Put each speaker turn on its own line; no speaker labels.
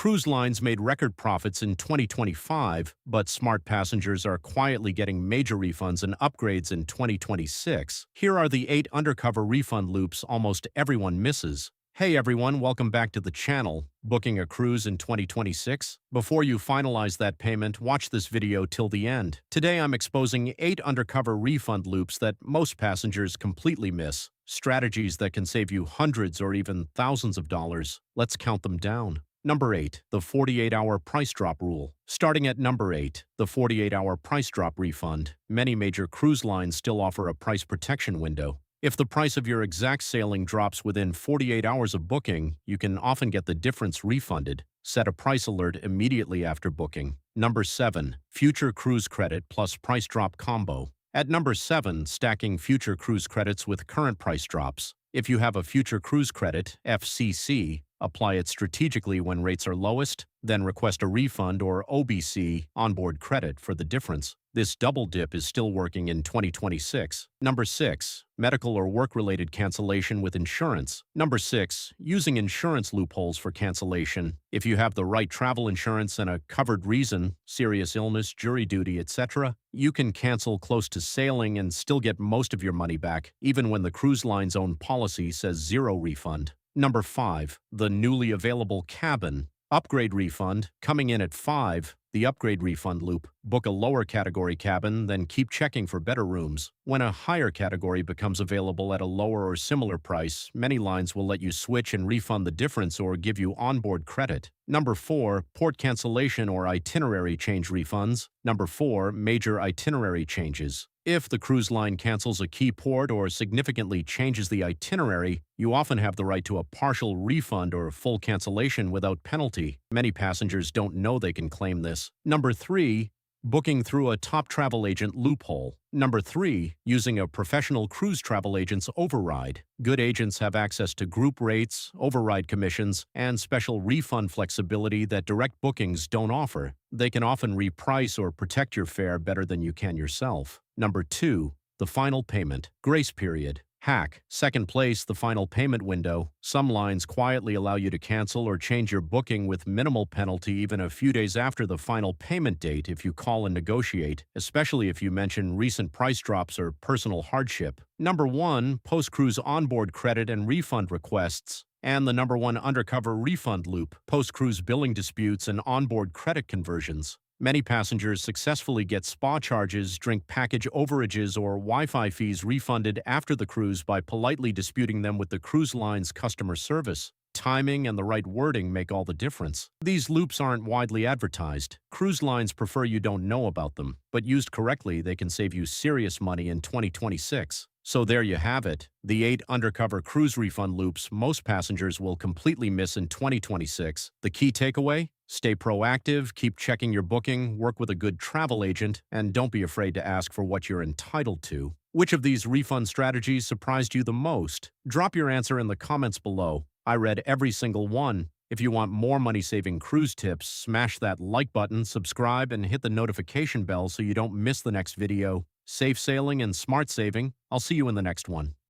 Cruise lines made record profits in 2025, but smart passengers are quietly getting major refunds and upgrades in 2026. Here are the 8 undercover refund loops almost everyone misses. Hey everyone, welcome back to the channel. Booking a cruise in 2026? Before you finalize that payment, watch this video till the end. Today I'm exposing 8 undercover refund loops that most passengers completely miss. Strategies that can save you hundreds or even thousands of dollars. Let's count them down. Number 8. The 48-hour price drop rule. Starting at number 8, the 48-hour price drop refund. Many major cruise lines still offer a price protection window. If the price of your exact sailing drops within 48 hours of booking, you can often get the difference refunded. Set a price alert immediately after booking. Number 7. Future cruise credit plus price drop combo. At number 7, stacking future cruise credits with current price drops. If you have a future cruise credit, FCC, apply it strategically when rates are lowest, then request a refund or OBC, onboard credit, for the difference. This double dip is still working in 2026. Number 6. Medical or work-related cancellation with insurance. Number 6. Using insurance loopholes for cancellation. If you have the right travel insurance and a covered reason, serious illness, jury duty, etc., you can cancel close to sailing and still get most of your money back, even when the cruise line's own policy says zero refund. Number 5. The newly available cabin. Upgrade refund. Coming in at 5, the upgrade refund loop. Book a lower category cabin, then keep checking for better rooms. When a higher category becomes available at a lower or similar price, many lines will let you switch and refund the difference or give you onboard credit. Number 4. Port cancellation or itinerary change refunds. Number 4. Major itinerary changes. If the cruise line cancels a key port or significantly changes the itinerary, you often have the right to a partial refund or full cancellation without penalty. Many passengers don't know they can claim this. Number 3. Booking through a top travel agent loophole. Number 3. Using a professional cruise travel agent's override. Good agents have access to group rates, override commissions, and special refund flexibility that direct bookings don't offer. They can often reprice or protect your fare better than you can yourself. Number 2. The final payment. Grace period. Hack. Second place, the final payment window. Some lines quietly allow you to cancel or change your booking with minimal penalty even a few days after the final payment date if you call and negotiate, especially if you mention recent price drops or personal hardship. Number 1. Post-cruise onboard credit and refund requests. And the number 1 undercover refund loop. Post-cruise billing disputes and onboard credit conversions. Many passengers successfully get spa charges, drink package overages, or Wi-Fi fees refunded after the cruise by politely disputing them with the cruise line's customer service. Timing and the right wording make all the difference. These loops aren't widely advertised. Cruise lines prefer you don't know about them, but used correctly, they can save you serious money in 2026. So there you have it, the 8 undercover cruise refund loops most passengers will completely miss in 2026. The key takeaway? Stay proactive, keep checking your booking, work with a good travel agent, and don't be afraid to ask for what you're entitled to. Which of these refund strategies surprised you the most? Drop your answer in the comments below. I read every single one. If you want more money-saving cruise tips, smash that like button, subscribe, and hit the notification bell so you don't miss the next video. Safe sailing and smart saving. I'll see you in the next one.